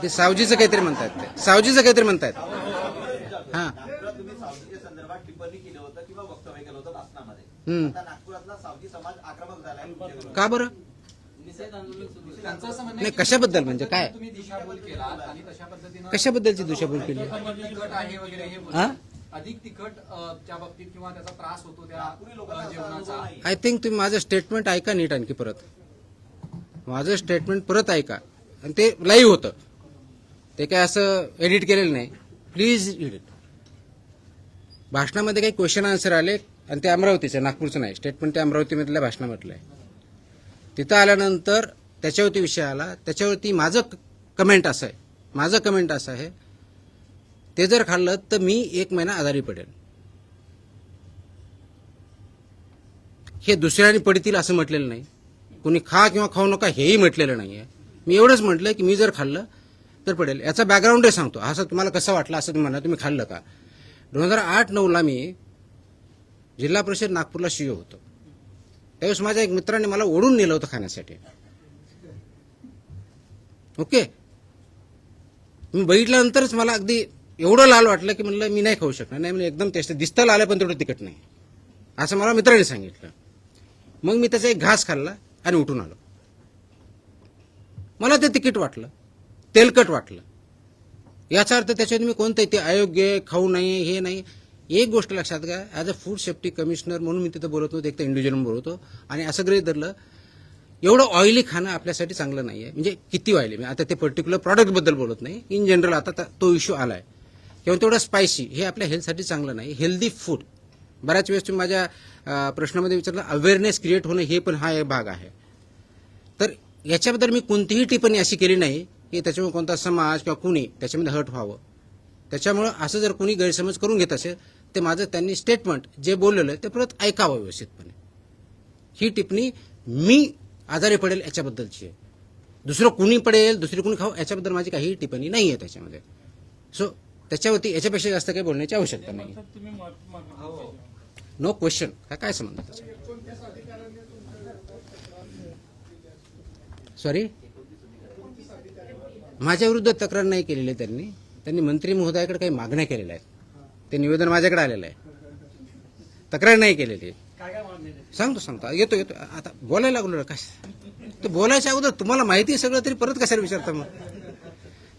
ते सावजीचं काहीतरी म्हणतायत, ते सावजीचं काहीतरी म्हणतायत. हा तुम्ही सावजीच्या संदर्भात टिप्पणी केलं होतं किंवा वक्तव्य केलं होतं भाषणामध्ये. आता नागपुरातला सावजी समाज आक्रमक झालाय. का बरं? त्यांचं असं म्हणणं नाही, कशाबद्दल म्हणजे काय? तुम्ही दिशाभूल केला आणि तशा पद्धतीनं कशाबद्दलची दिशाभूल केली? तिखट आहे वगैरे हे हा? अधिक तिखट त्या बाबतीत किंवा त्याचा त्रास होतो त्या जेवणाचा. आय थिंक तुम्ही माझं स्टेटमेंट ऐका नीट आणखी परत. माझं स्टेटमेंट परत ऐका. आणि ते लाईव्ह होतं, ते काय असं एडिट केलेलं नाही. Please edit. भाषणामध्ये काही क्वेश्चन आन्सर आले आणि ते अमरावतीचं, नागपूरचं नाही. स्टेटमेंट ते अमरावतीमधल्या भाषणामधलं आहे. तिथं आल्यानंतर त्याच्यावरती विषय आला. त्याच्यावरती माझं कमेंट असं आहे, ते जर खाल्लं तर मी 1 महिना आजारी पडेल. हे दुसऱ्याने पडतील असं म्हटलेलं नाही. कुणी खा किंवा खाऊ नका हेही म्हटलेलं नाहीये. मी एवढंच म्हटलं की मी जर खाल्लं तर पडेल. याचा बॅकग्राऊंडही सांगतो. असं तुम्हाला कसं वाटलं असं तुम्हाला, तुम्ही खाल्लं का? 2008-9ला मी जिल्हा परिषद नागपूरला शिओ होतो. त्यावेळेस माझ्या एक मित्राने मला ओढून नेलं होतं खाण्यासाठी. ओके, मी बघितल्यानंतरच मला अगदी एवढं लाल वाटलं की म्हणलं मी नाही खाऊ शकणार. नाही म्हणजे एकदम टेस्ट दिसतं लाल आहे पण तेवढं तिखट नाही, असं मला मित्राने सांगितलं. मग मी त्याचा एक घास खाल्ला आणि उठून आलो. मला ते तिखट वाटलं, तेलकट वाटलं. याचा अर्थ त्याच्यात मी कोणतंही ते अयोग्य खाऊ नये हे नाही. एक गोष्ट लक्षात घ्या, as a food safety commissioner म्हणून मी तिथं बोलत नव्हतो, एक तर इंडिव्हिज्युअल बोलतो. आणि असं गृहीत धरलं एवढं ऑइली खाणं आपल्यासाठी चांगलं नाही आहे. म्हणजे किती ऑइली, मी आता ते पर्टिक्युलर प्रॉडक्टबद्दल बोलत नाही, इन जनरल आता तो इश्यू आलाय. किंवा तेवढं स्पायसी हे आपल्या हेल्थसाठी चांगलं नाही. हेल्दी फूड, बऱ्याच वेळेस तुम्ही माझ्या प्रश्नामध्ये विचारलं, अवेअरनेस क्रिएट होणं हे पण हा एक भाग आहे. तर याच्याबद्दल मी कोणतीही टिप्पणी अशी केली नाही की त्याच्यामुळे कोणता समाज किंवा कुणी त्याच्यामध्ये हर्ट व्हावं. त्याच्यामुळं असं जर कोणी गैरसमज करून घेत असेल ते माझं त्यांनी स्टेटमेंट जे बोललेलं आहे ते परत ऐकावं व्यवस्थितपणे. ही टिप्पणी मी आजारी पडेल याच्याबद्दलची आहे. दुसरं कुणी पडेल, दुसरी कुणी खाऊ याच्याबद्दल माझी काही टिप्पणी नाही आहे त्याच्यामध्ये. सो त्याच्यावरती याच्यापेक्षा जास्त काही बोलण्याची आवश्यकता नाही. No question. काय संबंध त्याचा? सॉरी, माझ्या विरुद्ध तक्रार नाही केलेली त्यांनी मंत्री महोदयाकडे काही मागण्या केलेल्या आहेत. ते निवेदन माझ्याकडे आलेलं आहे, तक्रार नाही केलेली. सांगतो येतो आता बोलायला लागलो. काय तर बोलायच्या अगोदर तुम्हाला माहिती आहे सगळं तरी परत कशाला विचारता? मग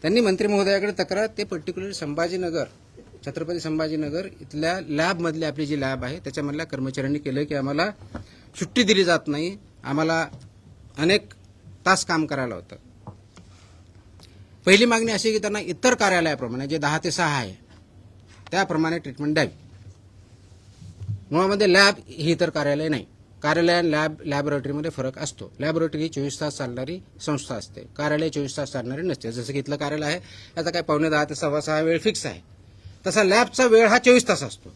त्यांनी मंत्री महोदयाकडे तक्रार, ते पर्टिक्युलर संभाजीनगर, छत्रपती संभाजीनगर इथल्या लॅबमधली आपली जी लॅब आहे त्याच्यामधल्या कर्मचाऱ्यांनी केलं की आम्हाला सुट्टी दिली जात नाही, आम्हाला अनेक तास काम करायला होतं. पहिली मागणी अशी की त्यांना इतर कार्यालयाप्रमाणे जे 10 ते 6 आहे त्याप्रमाणे ट्रीटमेंट द्यावी. मुळामध्ये लॅब ही इतर कार्यालय नाही. कार्यालय लॅबोरेटरीमध्ये फरक असतो. लॅबोरेटरी ही 24 तास चालणारी संस्था असते, कार्यालय 24 तास चालणारी नसते. जसं की इथलं कार्यालय आहे याचा काय 9:45 ते 6:15 वेळ फिक्स आहे, तसा लॅबचा वेळ हा 24 तास असतो.